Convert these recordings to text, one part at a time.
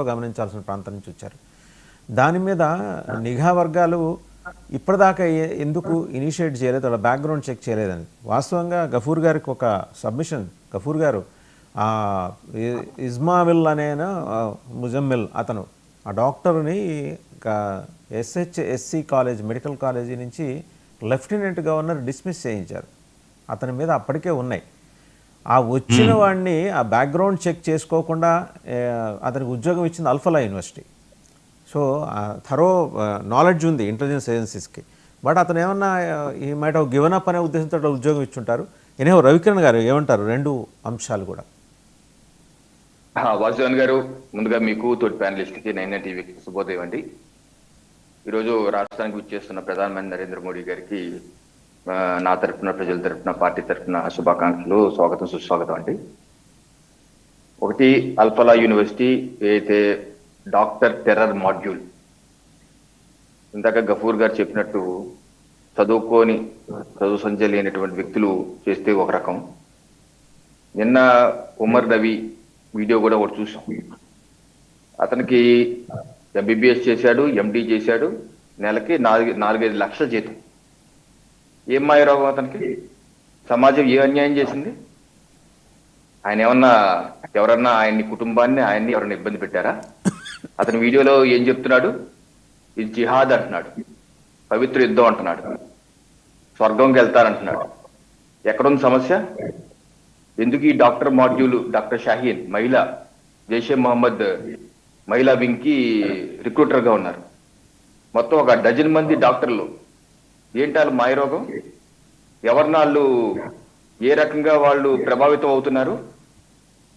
గమనించాల్సిన ప్రాంతం నుంచి వచ్చారు. దాని మీద నిఘా వర్గాలు ఇప్పటిదాకా ఎందుకు ఇనిషియేట్ చేయలేదు, వాళ్ళ బ్యాక్గ్రౌండ్ చెక్ చేయలేదని. వాస్తవంగా గఫూర్ గారికి ఒక సబ్మిషన్, గఫూర్ గారు ఇస్మావిల్ అనే ముజమ్మిల్ అతను ఆ డాక్టర్ని SHSC కాలేజ్ మెడికల్ కాలేజీ నుంచి లెఫ్టినెంట్ గవర్నర్ డిస్మిస్ చేయించారు. అతని మీద అప్పటికే ఉన్నాయి. ఆ వచ్చిన వాడిని ఆ బ్యాక్గ్రౌండ్ చెక్ చేసుకోకుండా అతనికి ఉద్యోగం ఇచ్చింది Al-Falah university. So thorough knowledge ఉంది ఇంటెలిజెన్స్ ఏజెన్సీస్కి. బట్ అతను ఏమన్నా he might of given up అనే ఉద్దేశంతో ఉద్యోగం ఇచ్చుంటారు. ఎనేహో రవికిరణ్ గారు ఏమంటారు రెండు అంశాలు కూడా? వాసుదేవన్ గారు, ముందుగా మీకు తోటి ప్యానలిస్ట్కి 9 టీవీకి శుభోదయం అండి. ఈరోజు రాష్ట్రానికి విచ్చేస్తున్న ప్రధానమంత్రి నరేంద్ర మోడీ గారికి నా తరఫున, ప్రజల తరఫున, పార్టీ తరఫున శుభాకాంక్షలు, స్వాగతం సుస్వాగతం అండి. ఒకటి, అల్ఫలా యూనివర్సిటీ ఏదైతే డాక్టర్ టెర్రర్ మాడ్యూల్, ఇందాక గఫూర్ గారు చెప్పినట్టు చదువు సంజయ్ లేనటువంటి వ్యక్తులు చేస్తే ఒక రకం. నిన్న ఉమర్ రవి వీడియో కూడా ఒకటి చూసాం. అతనికి MBBS చేశాడు, MD చేశాడు, నెలకి 4-5 లక్షల జీతం. ఏం మాయరోగం అతనికి? సమాజం ఏ అన్యాయం చేసింది? ఆయన ఎవరన్నా ఆయన్ని, కుటుంబాన్ని, ఆయన్ని ఎవరన్నా ఇబ్బంది పెట్టారా? అతని వీడియోలో ఏం చెప్తున్నాడు? ఇది జిహాద్ అంటున్నాడు, పవిత్ర యుద్ధం అంటున్నాడు, స్వర్గంకి వెళ్తారంటున్నాడు. ఎక్కడుంది సమస్య? ఎందుకు ఈ డాక్టర్ మాడ్యూల్? డాక్టర్ షాహీన్ మహిళ, జైషే మహమ్మద్ మహిళా వింగ్ కి రిక్రూటర్ గా ఉన్నారు. మొత్తం ఒక 12 మంది డాక్టర్లు. ఏంటి వాళ్ళు మాయరోగం? ఎవరినాళ్ళు ఏ రకంగా వాళ్ళు ప్రభావితం అవుతున్నారు?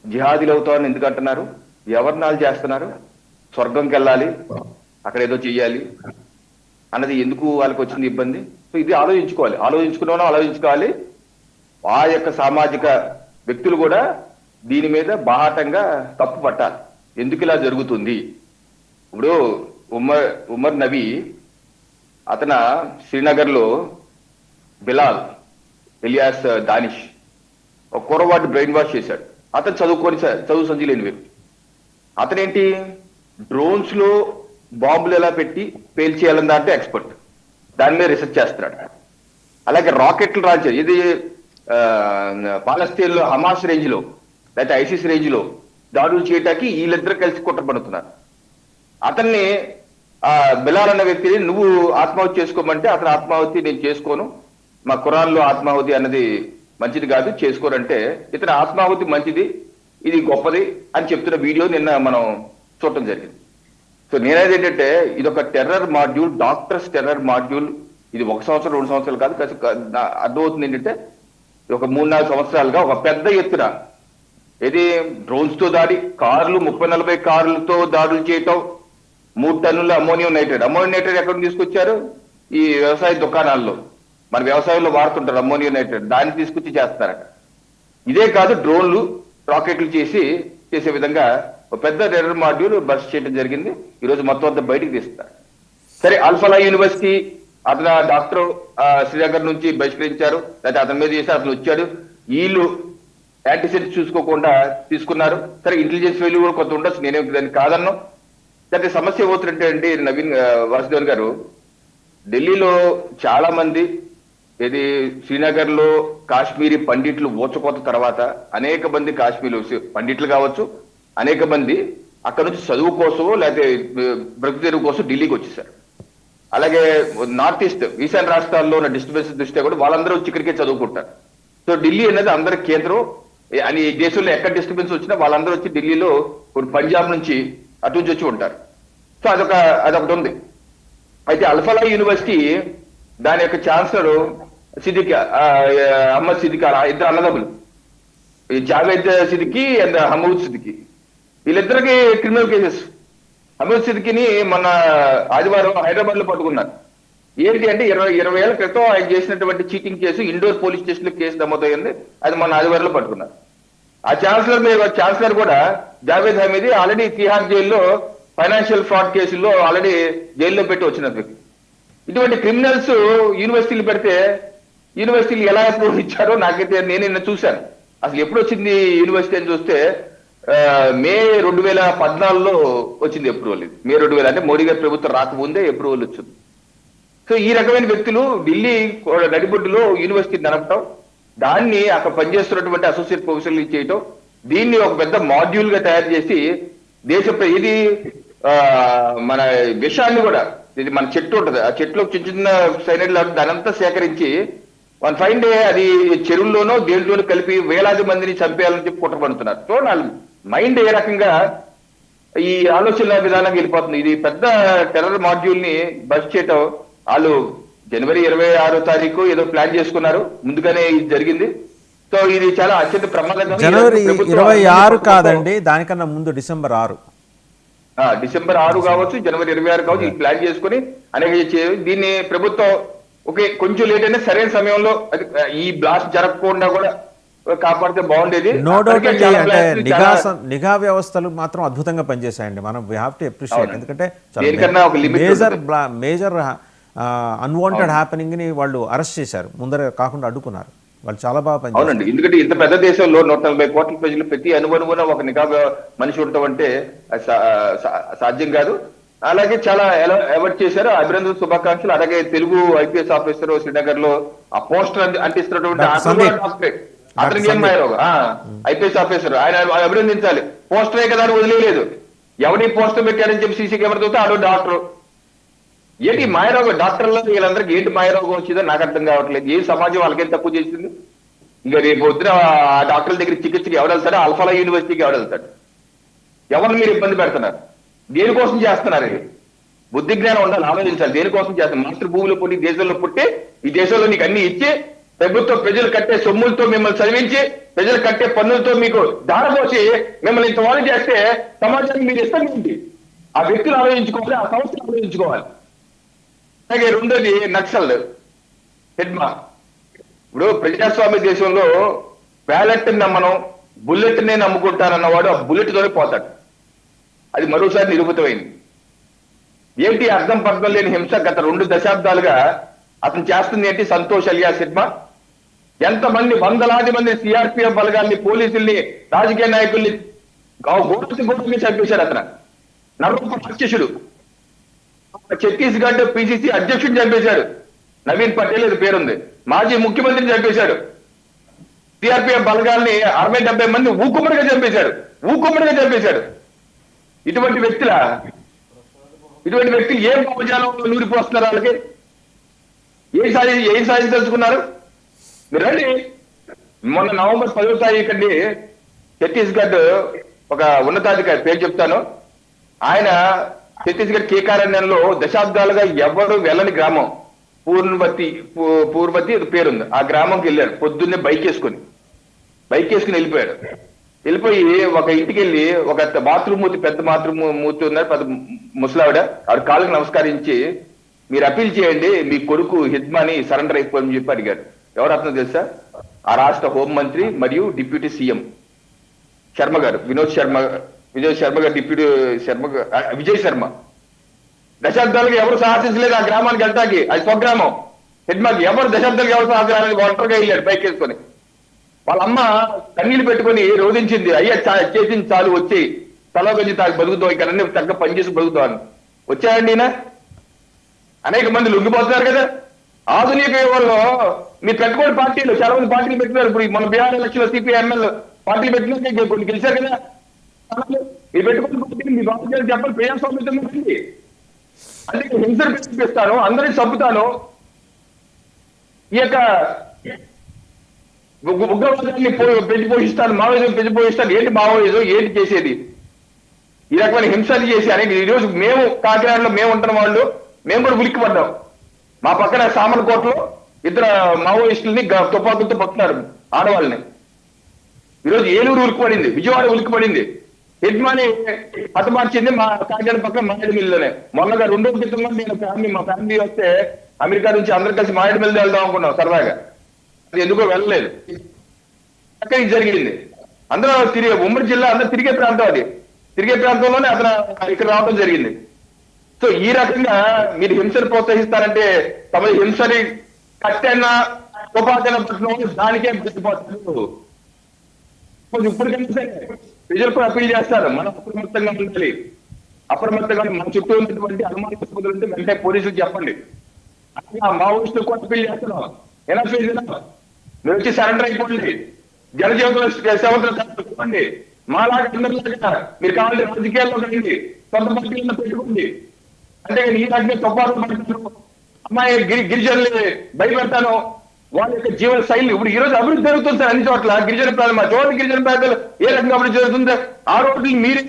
జిహాదీలు అవుతామని ఎందుకు అంటున్నారు? ఎవరినాళ్ళు చేస్తున్నారు? స్వర్గంకి వెళ్ళాలి, అక్కడ ఏదో చెయ్యాలి అన్నది ఎందుకు వాళ్ళకి వచ్చింది ఇబ్బంది? సో ఇది ఆలోచించుకోవాలి. ఆ యొక్క సామాజిక వ్యక్తులు కూడా దీని మీద బాహాటంగా తప్పు పట్టాలి. ఎందుకు ఇలా జరుగుతుంది? ఇప్పుడు ఉమర్ నబీ అతను శ్రీనగర్ లో ఎలియాస్ దానిష్ ఒక కుర్రవాడిని బ్రెయిన్ వాష్ చేశాడు. అతను చదువు సంజయ్ లేని వ్యక్తి. అతనేంటి, డ్రోన్స్ లో బాంబులు ఎలా పెట్టి పేల్చేయాలని దాంట్లో ఎక్స్పర్ట్, దాని మీద రీసెర్చ్ చేస్తున్నాడు. అలాగే రాకెట్లు రాల్చారు. ఇది పాలస్తీన్ లో హమాస్ రేంజ్ లో లేకపోతే ఐసిస్ రేంజ్ లో దాడులు చేయటానికి వీళ్ళిద్దరు కలిసి కుట్ర పడుతున్నారు. అతన్ని బిలాల్ అన్న వ్యక్తిని నువ్వు ఆత్మాహుతి చేసుకోమంటే అతను ఆత్మాహుతి నేను చేసుకోను, మా ఖురాన్లో ఆత్మాహుతి అన్నది మంచిది కాదు, చేసుకోరంటే ఇతను ఆత్మాహుతి మంచిది, ఇది గొప్పది అని చెప్తున్న వీడియో నిన్న మనం చూడటం జరిగింది. సో నేనేది ఏంటంటే ఇది ఒక terror module, doctors terror module. ఇది 1 సంవత్సరం 2 సంవత్సరాలు కాదు. అర్థమవుతుంది ఏంటంటే ఒక 3-4 సంవత్సరాలుగా ఒక పెద్ద ఎత్తున ఇది డ్రోన్స్ తో దాడి, కార్లు 30-40 కార్లతో దాడులు చేయటం, 3 టన్నుల అమ్మోనియం నైట్రేట్ ఎక్కడ తీసుకొచ్చారు? ఈ వ్యవసాయ దుకాణాల్లో, మన వ్యవసాయంలో వాడుతుంటారు అమ్మోనియం నైట్రేట్, దాన్ని తీసుకొచ్చి చేస్తారట. ఇదే కాదు, డ్రోన్లు, రాకెట్లు చేసే విధంగా ఒక పెద్ద టెర్రర్ మాడ్యూల్ బర్స్ట్ చేయడం జరిగింది. ఈరోజు మొత్తం అంతా బయటికి తీస్తారు. సరే, అల్ఫలా యూనివర్సిటీ అతను డాక్టర్ శ్రీనగర్ నుంచి బహిష్కరించారు, లేకపోతే అతని మీద చేసి అతను వచ్చాడు, వీళ్ళు యాంటీసెప్టిక్స్ చూసుకోకుండా తీసుకున్నారు. సరే, ఇంటెలిజెన్స్ వాల్యూ కూడా కొంత ఉండొచ్చు, నేనే దాన్ని కాదన్నా. అయితే సమస్య ఏమవుతుందంటే అండి, వాసుదేవన్ గారు, ఢిల్లీలో చాలా మంది శ్రీనగర్ లో కాశ్మీరీ పండిట్లు ఊచకోత తర్వాత అనేక మంది కాశ్మీర్లు పండిట్లు కావచ్చు, అనేక మంది అక్కడ నుంచి చదువు కోసమో లేకపోతే బ్రతుకు తెరువు కోసం ఢిల్లీకి వచ్చేసారు. అలాగే నార్త్ ఈస్ట్ ఈశాన్య రాష్ట్రాల్లో ఉన్న డిస్టర్బెన్స్ దృష్ట్యా కూడా వాళ్ళందరూ వచ్చి ఇక్కడికే చదువుకుంటారు. సో ఢిల్లీ అనేది అందరి కేంద్రం అని, దేశంలో ఎక్కడ డిస్టర్బెన్స్ వచ్చినా వాళ్ళందరూ వచ్చి ఢిల్లీలో పంజాబ్ నుంచి అటు నుంచి వచ్చి ఉంటారు. సో అదొకటి ఉంది. అయితే అల్ఫలా యూనివర్సిటీ దాని యొక్క ఛాన్సలర్ సిద్దికి, అహ్మద్ సిద్దికి, ఇద్దరు అన్నదమ్ములు, జావేద్ సిద్దికి అండ్ హమూద్ సిద్దికి, వీళ్ళిద్దరికి క్రిమినల్ కేసెస్. హమూద్ సిద్దికిని మొన్న ఆదివారం హైదరాబాద్ లో పట్టుకున్నారు. ఏంటి అంటే 20 ఏళ్ల క్రితం ఆయన చేసినటువంటి cheating case Indore police station లో కేసు నమోదైంది. అది మొన్న ఆదివారంలో పట్టుకున్నారు. ఆ ఛాన్సలర్ కూడా జావేద్ హమీదీ ఆల్రెడీ తిహార్ జైల్లో ఫైనాన్షియల్ ఫ్రాడ్ కేసుల్లో ఆల్రెడీ జైల్లో పెట్టి వచ్చిన వ్యక్తి. ఇటువంటి క్రిమినల్స్ యూనివర్సిటీలు పెడితే యూనివర్సిటీలు ఎలా అప్రూవ్ ఇచ్చారో నాకైతే నేను నిన్న చూశాను. అసలు ఎప్పుడు వచ్చింది యూనివర్సిటీ అని చూస్తే మే 2014లో వచ్చింది అప్రూవల్. ఇది మే 2000 అంటే మోడీ గారి ప్రభుత్వం రాకముందే అప్రూవల్ వచ్చింది. సో ఈ రకమైన వ్యక్తులు ఢిల్లీ నడిబొడ్డులో యూనివర్సిటీ నడపటం, దాన్ని అక్కడ పనిచేస్తున్నటువంటి అసోసియేట్ ప్రొఫెసర్లు చేయటం, దీన్ని ఒక పెద్ద మాడ్యూల్ గా తయారు చేసి ఇది మన విషయాన్ని కూడా, ఇది మన చెట్టు ఉంటది, ఆ చెట్టులో చిన్న చిన్న సైనైడ్లు దానంతా సేకరించి వన్ ఫైన్ డే అది చెరువుల్లోనో దేంట్లోనో కలిపి వేలాది మందిని చంపేయాలని చెప్పి కుట్రపడుతున్నారు. సో నా మైండ్ ఏ రకంగా ఈ ఆలోచన విధానంగా వెళ్ళిపోతుంది. ఇది పెద్ద టెర్రర్ మాడ్యూల్ ని బస్ చేయటం. వాళ్ళు జనవరి 26వ తారీఖు ఏదో ప్లాన్ చేసుకున్నారు, ముందుగానే ఇది జరిగింది. సో ఇది చాలా అత్యంత ప్రమాదకరం. జనవరి 26 కాదండి, దానికన్నా ముందు డిసెంబర్ 6. డిసెంబర్ 6 కావచ్చు, జనవరి 26 కావచ్చు. ఇది ప్లాన్ చేసుకుని అనేక దీన్ని ప్రభుత్వం కొంచెం లేట్ అయినా సరైన సమయంలో ఈ బ్లాస్ట్ జరగకుండా కూడా కాపాడితే బాగుండేది. నో డౌట్ అండి. అంటే నిఘా వ్యవస్థలు మాత్రం అద్భుతంగా పనిచేశాయండి. మనం వీ హావ్ టు అప్రిషియేట్. ఎందుకంటే మేజర్ అన్వాంటెడ్ హ్యాపెనింగ్ ని వాళ్ళు అరెస్ట్ చేశారు, ముందర కాకుండా అడ్డుకున్నారు. వాళ్ళు చాలా బాగా పనిచేశారు. అవునండి, ఎందుకంటే ఇంత పెద్ద దేశంలో 140 కోట్ల ప్రజలు ప్రతి అనుగుణంగా ఒక నిఘా మనిషి ఉండటం అంటే సాధ్యం కాదు. అలాగే చాలా అవార్డ్ చేశారు. అభినందన శుభాకాంక్షలు. అలాగే తెలుగు ఐపీఎస్ ఆఫీసర్ శ్రీనగర్ లో ఆ పోస్టర్ అంటిస్తున్నటువంటి అతనికి ఏం మాయరోగం, ఐపీఎస్ ఆఫీసర్, ఆయన అభినందించాలి. పోస్టరే కదా అని వదిలేదు. ఎవరి పోస్టర్ పెట్టారని చెప్పి సీసీ కెమెరా చూస్తే ఆడో డాక్టర్. ఏంటి మాయరోగం? డాక్టర్లో వీళ్ళందరికీ ఏంటి మాయరోగం వచ్చిందో నాకు అర్థం కావట్లేదు. ఏ సమాజం వాళ్ళకేం తక్కువ చేసింది? ఇంకా రేపు పొద్దున ఆ డాక్టర్ల దగ్గర చికిత్సకి ఎవరు వెళ్తాడు? అల్ఫాలా యూనివర్సిటీకి ఎవరు వెళ్తాడు? ఎవరిని మీరు ఇబ్బంది పెడుతున్నారు? దేనికోసం చేస్తున్నారు? ఇది బుద్ధి జ్ఞానం ఉండాలి, ఆలోచించాలి. దేనికోసం చేస్తున్నారు? మాస్టర్ భూమిలో పుట్టి దేశంలో పుట్టి ఈ దేశంలో నీకు అన్ని ఇచ్చి ప్రభుత్వం ప్రజలు కట్టే సొమ్ములతో మిమ్మల్ని చదివించి ప్రజలు కట్టే పన్నులతో మీకు దారపోసి మిమ్మల్ని ఇంత వాళ్ళు చేస్తే సమాజానికి మీరు ఇష్టం ఏంటి? ఆ వ్యక్తులు ఆలోచించుకోవాలి, ఆ సంస్థలు ఆలోచించుకోవాలి. అలాగే రెండోది నక్సల్ హెడ్మా. ఇప్పుడు ప్రజాస్వామ్య దేశంలో బ్యాలెట్ నమ్మనం, బుల్లెట్ నే నమ్ముకుంటానన్నవాడు ఆ బుల్లెట్ తోనే పోతాడు. అది మరోసారి నిరూపితమైంది. ఏంటి అర్థం పర్థం లేని హింస గత 2 దశాబ్దాలుగా అతను చేస్తుంది ఏంటి? సంతోష్ అలియాస్ హెడ్మా ఎంతమంది వందలాది మంది సిఆర్పిఎఫ్ బలగాల్ని, పోలీసుల్ని, రాజకీయ నాయకుల్ని ఘోరంగా చంపేశాడు. అతను నరూప రాక్షసుడు. ఛత్తీస్గఢ్ పిసిసి అధ్యక్షుడిని చంపేశాడు. నవీన్ పటేల్ ఇది పేరుంది. మాజీ ముఖ్యమంత్రిని చంపేశాడు. సిఆర్పిఎఫ్ బలగాల్ని 60-70 మంది ఊకుమ్మడిగా చంపేశాడు. ఇటువంటి వ్యక్తులు ఏం భావజాలంలో నూరిపోస్తున్నారు? వాళ్ళకి ఏం సాధించదలుచుకున్నారు? మీరు రండి. మొన్న నవంబర్ 10వ తారీఖు ఛత్తీస్గఢ్ ఒక ఉన్నతాధికారి పేరు చెప్తాను. ఆయన ఛత్తీస్గఢ్ కేకారణ్యంలో దశాబ్దాలుగా ఎవరు వెళ్ళని గ్రామం పూర్వతి పేరుంది. ఆ గ్రామంకి వెళ్ళాడు. పొద్దున్నే బైక్ వేసుకుని వెళ్ళిపోయాడు. వెళ్ళిపోయి ఒక ఇంటికి వెళ్ళి ఒక బాత్రూమ్ మూర్తి, పెద్ద బాత్రూమ్ మూర్తి ఉన్నారు, పెద్ద ముసలావిడ. ఆవిడ కాళ్ళకి నమస్కరించి మీరు అపీల్ చేయండి, మీ కొడుకు హిద్మాని సరెండర్ అయిపోయని చెప్పి అడిగాడు. ఎవరు అతను తెలుసా? ఆ రాష్ట్ర హోంమంత్రి మరియు డిప్యూటీ సీఎం శర్మ గారు, విజయ్ శర్మ గారు, డిప్యూటీ విజయ్ శర్మ. దశాబ్దాలుగా ఎవరు సాహసించలేదు ఆ గ్రామానికి వెళ్తాకి. అది స్వగ్రామం. హిడ్మాకి ఎవరు దశాబ్దాలుగా ఎవరు సాహసించడానికి ఒంటరిగా వెళ్ళాడు బైక్ వేసుకొని. వాళ్ళ అమ్మ కన్నీళ్ళు పెట్టుకుని రోధించింది, అయ్యా చేసింది చాలు, వచ్చి తలగొంజి తాగి బతుకుతావు, ఇక్కడ అన్ని చక్కగా పనిచేసి బతుకుతావు. వచ్చాయండి ఈయన. అనేక మంది లొంగిపోతున్నారు కదా. ఆధునిక యుగంలో మీరు పెట్టుకోండి పార్టీలు, చాలా మంది పార్టీలు పెట్టినారు. ఇప్పుడు మన బీహార్ ఎలక్షన్ సిపిఎంఎల్ పార్టీలు పెట్టినాక కొన్ని గెలిచారు కదా. మీరు పెట్టుకుని పార్టీలు మీ బాధ్యత చెప్పాలి. ప్రజాస్వామ్యం ఉంది అంటే హింసను పెంచిపిస్తాను, అందరినీ చంపుతాను, ఈ యొక్క ఉగ్రవాదాన్ని పెంచి పోషిస్తాను, మావోయిజం పెంచి పోషిస్తాను. ఏంటి మావోయిజం? ఏంటి చేసేది? ఈ రకమైన హింసలు చేసి అనేది ఈరోజు మేము కాకినాడలో మేము ఉంటున్న వాళ్ళు మేము కూడా ఉలిక్కిపడ్డాం. మా పక్కన సామర్లకోటలో 2 మావోయిస్టులని తుపాకులతో పట్టున్నారు ఆడవాళ్ళని. ఈరోజు ఏలూరు ఉలిక్కిపడింది, విజయవాడ ఉలిక్కిపడింది. హెడ్మాని హతమార్చింది మా కాకినాడ పక్కన మారేడుమిల్లిలోనే. మొన్నగా 2 రోజుల క్రితం నేను మా ఫ్యామిలీ వస్తే అమెరికా నుంచి అందరు కలిసి మారేడుమిల్లి వెళ్దాం అనుకున్నాం సరదాగా. అది ఎందుకో వెళ్ళలేదు. అక్కడ ఇది జరిగింది. అందరూ ఉమ్మడి జిల్లా అందరూ తిరిగే ప్రాంతం, అది తిరిగే ప్రాంతంలోనే అతను ఇక్కడ రావడం జరిగింది. సో ఈ రకంగా మీరు హింసను ప్రోత్సహిస్తారంటే తమ హింసని కట్టైనా ఉపాధన పట్టిన దానికే బతికిపోతారు. ఇప్పటికైనా సరే ప్రజలు కూడా అప్పీల్ చేస్తారు. మనం అప్రమత్తంగా ఉండాలి. అప్రమత్తంగా మన చుట్టూ ఉన్నటువంటి అనుమానాస్పదులు ఉంటే వెంటనే పోలీసులకు చెప్పండి. మావోయిస్టులు కూడా అప్పీల్ చేస్తున్నాం. ఎలా ఫీల్ మీరు వచ్చి సరెండర్ అయిపోండి. జనజీవితంలో సేవండి. మాలాగా అందరిలాగా మీరు కావాలంటే రాజకీయాల్లో రండి, సొంత పార్టీలను పెట్టుకోండి. అంటే ఈ రాజకీయ తొప్పాలు పడతాను, అమ్మాయి గిరిజనులు భయపెడతాను, వాళ్ళ యొక్క జీవన శైలి. ఇప్పుడు ఈ రోజు అభివృద్ధి జరుగుతుంది సార్ అన్ని చోట్ల. గిరిజన ప్రాంతం, మా చోట్ల గిరిజన ప్రాంతాలు ఏ రకంగా అభివృద్ధి జరుగుతుంది? ఆ రోడ్లు మీరు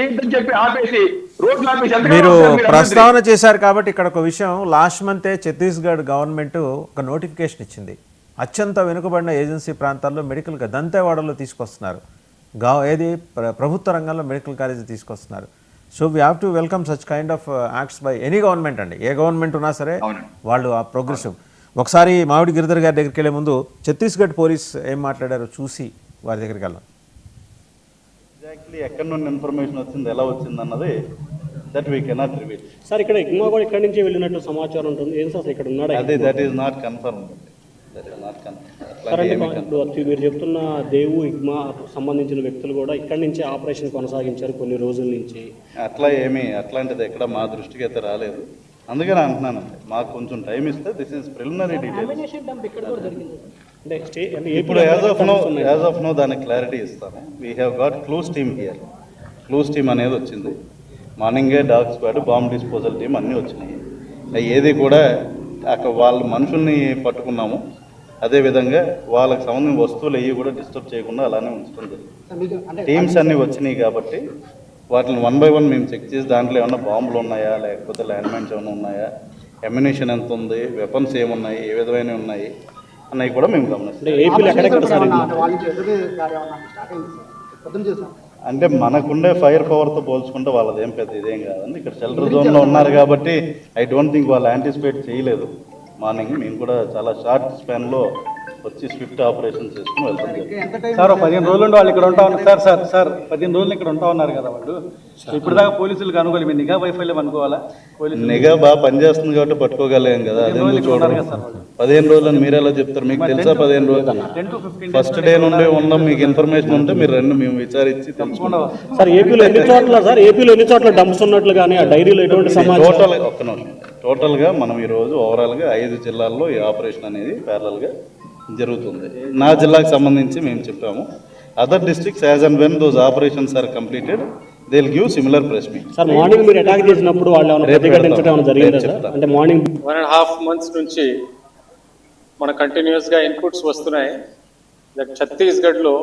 ఏంటని చెప్పి ఆపేసి రోడ్లు ఆపేసి మీరు ప్రస్తావన చేశారు కాబట్టి ఇక్కడ ఒక విషయం. లాస్ట్ మంతే ఛత్తీస్గఢ్ గవర్నమెంట్ ఒక నోటిఫికేషన్ ఇచ్చింది. అత్యంత వెనుకబడిన ఏజెన్సీ ప్రాంతాల్లో మెడికల్గా దంతేవాడలో తీసుకొస్తున్నారు. ఏది ప్రభుత్వ రంగంలో మెడికల్ కాలేజీ తీసుకొస్తున్నారు. So we have to welcome such kind of acts by any government అండి. ఏ గవర్నమెంట్ ఉన్నా సరే వాళ్ళు ఆ ప్రోగ్రెసివ్. ఒకసారి మామిడి గిరిధర్ గారి దగ్గరికి వెళ్ళే ముందు ఛత్తీస్గఢ్ పోలీస్ ఏం మాట్లాడారో చూసి వారి దగ్గరికి వెళ్దాం. ఎగ్జాక్ట్లీ ఎక్కడి నుండి ఇన్ఫర్మేషన్ వచ్చింది, ఎలా వచ్చింది అన్నది that we cannot reveal. Sir ఇక్కడ ఇగ్మా కూడా ఇక్కడి నుంచి వెళ్ళినట్టు సమాచారం ఉంటుంది. ఏం సార్ ఇక్కడ ఉన్నాడు? అదే that is not confirm. Sir అంటే ఇప్పుడు మీరు చెప్తున్న దేవు ఇగ్మా సంబంధించిన వ్యక్తులు కూడా ఇక్కడి నుంచి ఆపరేషన్ కొనసాగించారు కొన్ని రోజుల నుంచి. అట్లాంటిది ఎక్కడ మా దృష్టికి అయితే రాలేదు. అందుకని అంటున్నాను, మాకు కొంచెం టైం ఇస్తే దిస్ ఈస్ ప్రిలిమినరీ డీటెయిల్స్. ఇప్పుడు యాజ్ ఆఫ్ నో దానికి క్లారిటీ ఇస్తాను. We have got clues team here. Clues team అనేది వచ్చింది. మార్నింగే dog squad, bomb disposal team అన్నీ వచ్చినాయి. ఏది కూడా అక్కడ వాళ్ళ మనుషుల్ని పట్టుకున్నాము. అదేవిధంగా వాళ్ళకి సంబంధించిన వస్తువులు అవి కూడా డిస్టర్బ్ చేయకుండా అలానే ఉంచడం జరిగింది. టీమ్స్ అన్నీ వచ్చినాయి కాబట్టి వాటిని 1 by 1 మేము చెక్ చేసి దాంట్లో ఏమన్నా బాంబులు ఉన్నాయా, లేకపోతే ల్యాండ్ మైన్స్ ఏమైనా ఉన్నాయా, ఎమ్యునిషన్ ఎంత ఉంది, వెపన్స్ ఏమున్నాయి, ఏ విధమైన ఉన్నాయి అన్నవి కూడా మేము గమనిస్తాం. అంటే మనకుండే ఫైర్ పవర్తో పోల్చుకుంటే వాళ్ళదేం పెద్ద ఇదేం కాదండి. ఇక్కడ షెల్టర్ జోన్లో ఉన్నారు కాబట్టి ఐ డోంట్ థింక్ వాళ్ళు యాంటిసిపేట్ చేయలేదు. మార్నింగ్ మేము కూడా చాలా షార్ట్ స్పాన్లో వచ్చి స్విఫ్ట్ ఆపరేషన్ చేసుకుని వెళ్తాం. సార్ 15 రోజులు ఉండి వాళ్ళు ఇక్కడ ఉంటా ఉన్నారు. సార్ 15 రోజులు ఇక్కడ ఉంటా ఉన్నారు కదా వాళ్ళు. ఇప్పుడు దాకా పోలీసులకు అనుకోవాలి, మీరు నిఘా వైఫల్యం అనుకోవాలా? నిఘా బాగా పనిచేస్తుంది కాబట్టి పట్టుకోగలేం కదా. అదే చూడాలి. 15 రోజులు మీరు ఎలా చెప్తారు? మీకు తెలుసా 15 రోజులు? ఫస్ట్ డే నుండి ఉన్నాం. మీకు ఇన్ఫర్మేషన్ ఉంటే మీరు రండి, మేము విచారించి తెలుసుకుంటాం. సార్ ఏపీలో ఎన్ని చోట్ల డంప్స్ ఉన్నట్లు కానీ ఆ డైరీలో ఎటువంటి సమాచారం? టోటల్గా మనం ఈరోజు ఓవరాల్గా 5 జిల్లాల్లో ఈ ఆపరేషన్ అనేది ప్యారలల్గా జరుగుతుంది. నా జిల్లాకు సంబంధించి మేము చెప్పాము. Other districts as and when those operations are completed they will give similar press meet. Sir morning మీరు అటాక్ చేసినప్పుడు వాళ్ళు ప్రతిఘటించడం జరిగిందా సార్? అంటే మార్నింగ్ 1.5 months నుంచి మన కంటిన్యూస్గా ఇన్పుట్స్ వస్తున్నాయి. ఛత్తీస్గఢ్లో